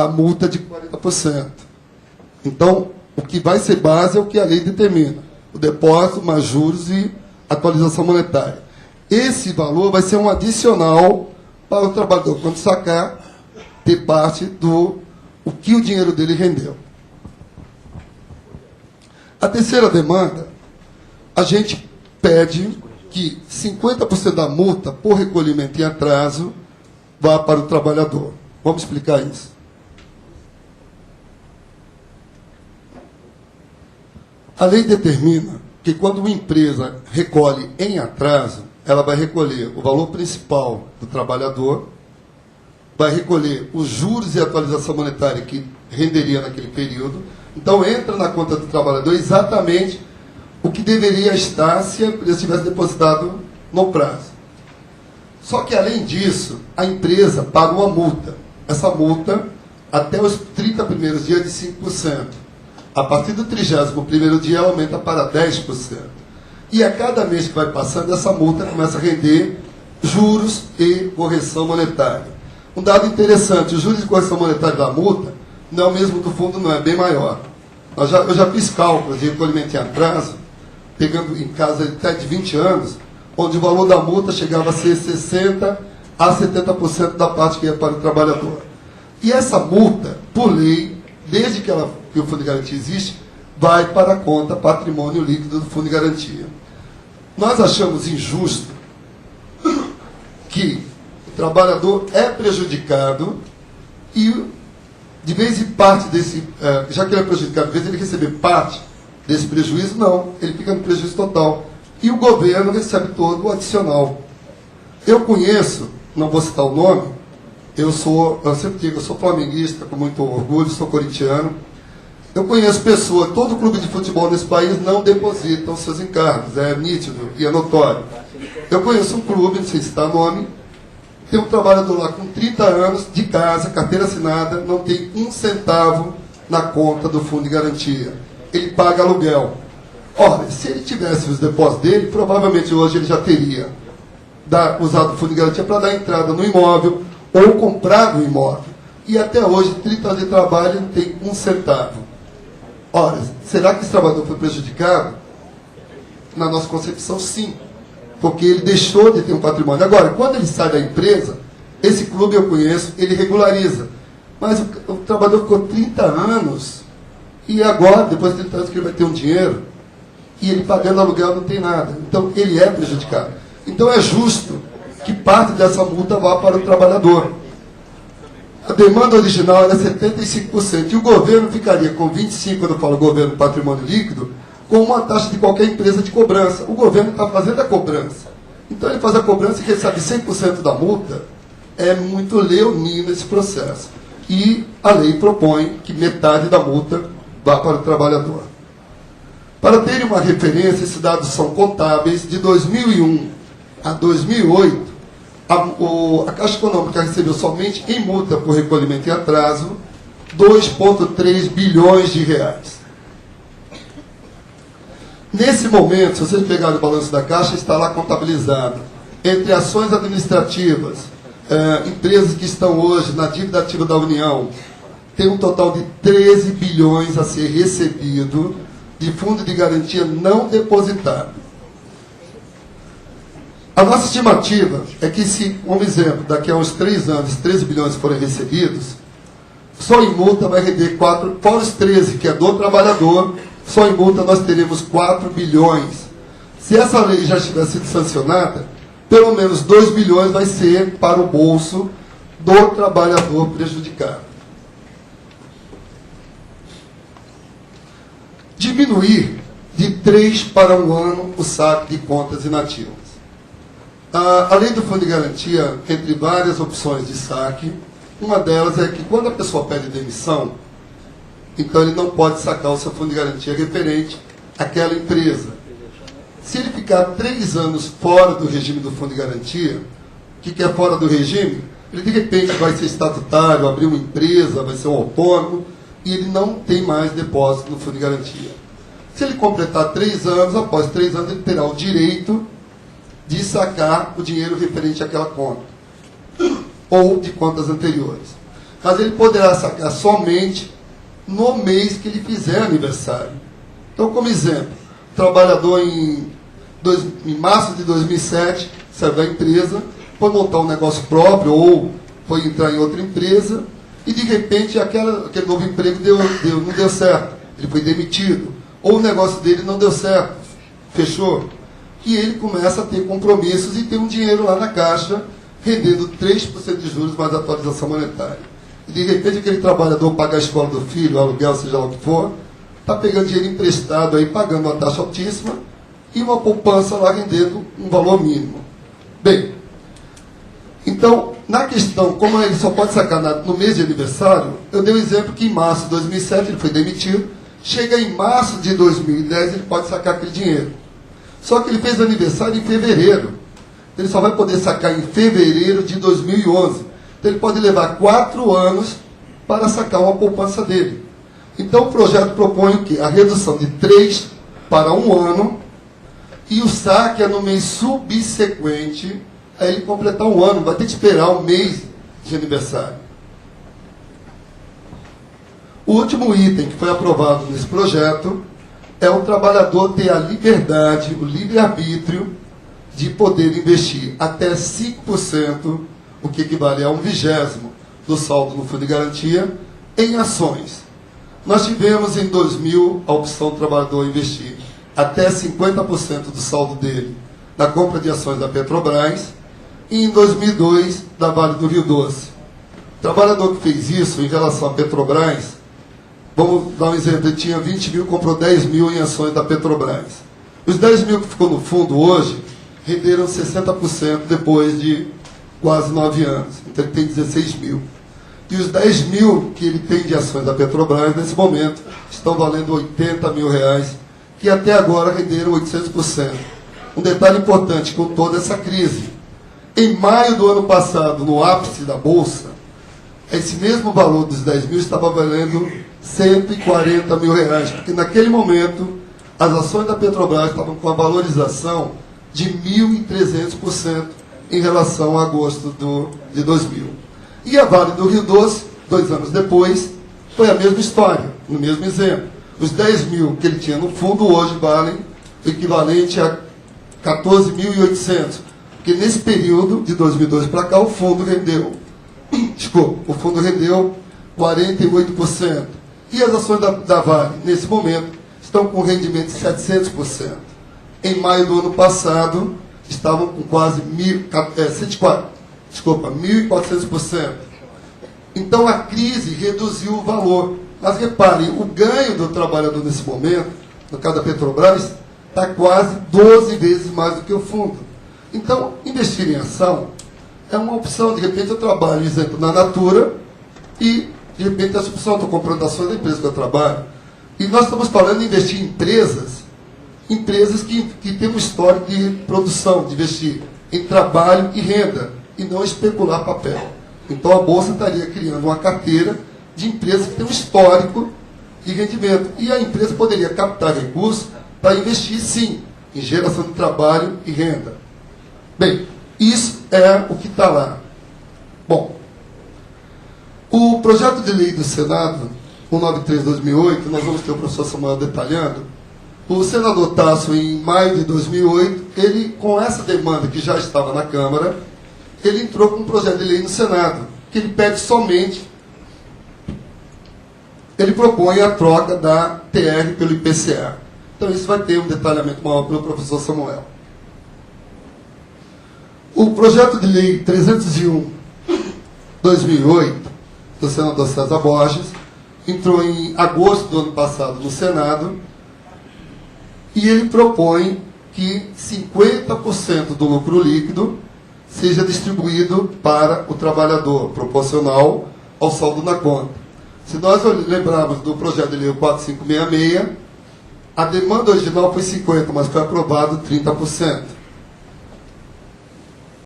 a multa de 40%. Então, o que vai ser base é o que a lei determina. O depósito, mais juros e atualização monetária. Esse valor vai ser um adicional para o trabalhador, quando sacar, ter parte do o que o dinheiro dele rendeu. A terceira demanda, a gente pede que 50% da multa por recolhimento em atraso vá para o trabalhador. Vamos explicar isso. A lei determina que quando uma empresa recolhe em atraso, ela vai recolher o valor principal do trabalhador, vai recolher os juros e atualização monetária que renderia naquele período. Então, entra na conta do trabalhador exatamente o que deveria estar se a empresa tivesse depositado no prazo. Só que, além disso, a empresa paga uma multa. Essa multa, até os 30 primeiros dias, de 5%. A partir do 31º dia, ela aumenta para 10%. E a cada mês que vai passando, essa multa começa a render juros e correção monetária. Um dado interessante, os juros e correção monetária da multa não é o mesmo do fundo, não, é bem maior. Eu já fiz cálculos de recolhimento em atraso, pegando em casa até de 20 anos, onde o valor da multa chegava a ser 60% a 70% da parte que ia para o trabalhador. E essa multa, por lei, desde que o Fundo de Garantia existe, vai para a conta patrimônio líquido do Fundo de Garantia. Nós achamos injusto que o trabalhador é prejudicado e, de vez em parte desse, já que ele é prejudicado, de vez ele receber parte desse prejuízo, não, ele fica no prejuízo total. E o governo recebe todo o adicional. Eu conheço, não vou citar o nome, eu sempre digo, eu sou flamenguista, com muito orgulho, sou corintiano. Eu conheço pessoas, todo clube de futebol nesse país não depositam seus encargos, é nítido e é notório. Eu conheço um clube, não sei citar nome, tem um trabalhador lá com 30 anos, de casa, carteira assinada, não tem um centavo na conta do Fundo de Garantia. Ele paga aluguel. Ora, se ele tivesse os depósitos dele, provavelmente hoje ele já teria usado o Fundo de Garantia para dar entrada no imóvel ou comprado o imóvel. E até hoje, 30 anos de trabalho, não tem um centavo. Ora, será que esse trabalhador foi prejudicado? Na nossa concepção, sim. Porque ele deixou de ter um patrimônio. Agora, quando ele sai da empresa, esse clube eu conheço, ele regulariza. Mas o trabalhador ficou 30 anos, e agora, depois de 30 anos, que ele vai ter um dinheiro, e ele pagando aluguel não tem nada. Então, ele é prejudicado. Então, é justo que parte dessa multa vá para o trabalhador. A demanda original era 75%, e o governo ficaria com 25%, quando eu falo governo patrimônio líquido, com uma taxa de qualquer empresa de cobrança. O governo está fazendo a cobrança. Então ele faz a cobrança e recebe 100% da multa. É muito leonino esse processo. E a lei propõe que metade da multa vá para o trabalhador. Para terem uma referência, esses dados são contábeis. De 2001 a 2008, a Caixa Econômica recebeu somente em multa por recolhimento em atraso 2,3 bilhões de reais. Nesse momento, se vocês pegarem o balanço da Caixa, está lá contabilizado entre ações administrativas, empresas que estão hoje na dívida ativa da União, tem um total de 13 bilhões a ser recebido de fundo de garantia não depositado. A nossa estimativa é que se, um exemplo, daqui a uns 3 anos, 13 bilhões forem recebidos, só em multa vai render 4, fora os 13, que é do trabalhador, só em multa nós teremos 4 bilhões. Se essa lei já tivesse sido sancionada, pelo menos 2 bilhões vai ser para o bolso do trabalhador prejudicado. Diminuir de 3 para 1 ano o saque de contas inativas. A lei do Fundo de Garantia, entre várias opções de saque, uma delas é que quando a pessoa pede demissão, então ele não pode sacar o seu fundo de garantia referente àquela empresa. Se ele ficar 3 anos fora do regime do fundo de garantia, o que é fora do regime? Ele de repente vai ser estatutário, abrir uma empresa, vai ser um autônomo, e ele não tem mais depósito no fundo de garantia. Se ele completar 3 anos, após 3 anos ele terá o direito de sacar o dinheiro referente àquela conta, ou de contas anteriores. mas ele poderá sacar somente no mês que ele fizer aniversário. Então, como exemplo, o trabalhador em março de 2007 saiu da empresa, foi montar um negócio próprio ou foi entrar em outra empresa e, de repente, aquele novo emprego não deu certo. Ele foi demitido. Ou o negócio dele não deu certo, fechou. E ele começa a ter compromissos e tem um dinheiro lá na caixa, rendendo 3% de juros mais atualização monetária. E, de repente, aquele trabalhador paga a escola do filho, o aluguel, seja lá o que for, está pegando dinheiro emprestado, aí, pagando uma taxa altíssima e uma poupança lá rendendo um valor mínimo. Bem, então, na questão, como ele só pode sacar no mês de aniversário, eu dei o exemplo que em março de 2007 ele foi demitido, chega em março de 2010 ele pode sacar aquele dinheiro. Só que ele fez aniversário em fevereiro. Ele só vai poder sacar em fevereiro de 2011. Então ele pode levar 4 anos para sacar uma poupança dele. Então o projeto propõe o quê? A redução de 3 para 1 ano e o saque é no mês subsequente a ele completar 1 ano. Vai ter que esperar um mês de aniversário. O último item que foi aprovado nesse projeto é o trabalhador ter a liberdade, o livre-arbítrio de poder investir até 5%, o que equivale a 1/20 do saldo no fundo de garantia, em ações. Nós tivemos em 2000 a opção do trabalhador investir até 50% do saldo dele na compra de ações da Petrobras e em 2002 da Vale do Rio Doce. O trabalhador que fez isso em relação à Petrobras, vamos dar um exemplo, ele tinha 20 mil, comprou 10 mil em ações da Petrobras. Os 10 mil que ficou no fundo hoje renderam 60% depois de quase 9 anos. Então ele tem 16 mil. E os 10 mil que ele tem de ações da Petrobras, nesse momento, estão valendo 80 mil reais, que até agora renderam 800%. Um detalhe importante com toda essa crise. Em maio do ano passado, no ápice da Bolsa, esse mesmo valor dos 10 mil estava valendo 140 mil reais, porque naquele momento as ações da Petrobras estavam com a valorização de 1.300% em relação a agosto de 2000. E a Vale do Rio Doce, 2 anos depois, foi a mesma história, no mesmo exemplo. Os 10 mil que ele tinha no fundo hoje valem o equivalente a 14.800, porque nesse período, de 2002 para cá, o fundo rendeu 48%. E as ações da Vale, nesse momento, estão com rendimento de 700%. Em maio do ano passado, estavam com quase 1.400%. Então, a crise reduziu o valor. Mas reparem, o ganho do trabalhador nesse momento, no caso da Petrobras, está quase 12 vezes mais do que o fundo. Então, investir em ação é uma opção. De repente, eu trabalho, exemplo, na Natura e, de repente, essa opção, estou comprando ações da empresa que eu trabalho. E nós estamos falando em investir em empresas que têm um histórico de produção, de investir em trabalho e renda, e não especular papel. Então, a Bolsa estaria criando uma carteira de empresas que têm um histórico de rendimento. E a empresa poderia captar recursos para investir, sim, em geração de trabalho e renda. Bem, isso é o que está lá. Bom, o projeto de lei do Senado, 193/2008, nós vamos ter o professor Samuel detalhando. O senador Tasso, em maio de 2008, ele, com essa demanda que já estava na Câmara, ele entrou com um projeto de lei no Senado, que ele pede somente, ele propõe a troca da TR pelo IPCA. Então isso vai ter um detalhamento maior pelo professor Samuel. O projeto de lei 301/2008, do senador César Borges, entrou em agosto do ano passado no Senado, e ele propõe que 50% do lucro líquido seja distribuído para o trabalhador, proporcional ao saldo na conta. Se nós lembrarmos do projeto de lei 4566, a demanda original foi 50%, mas foi aprovado 30%.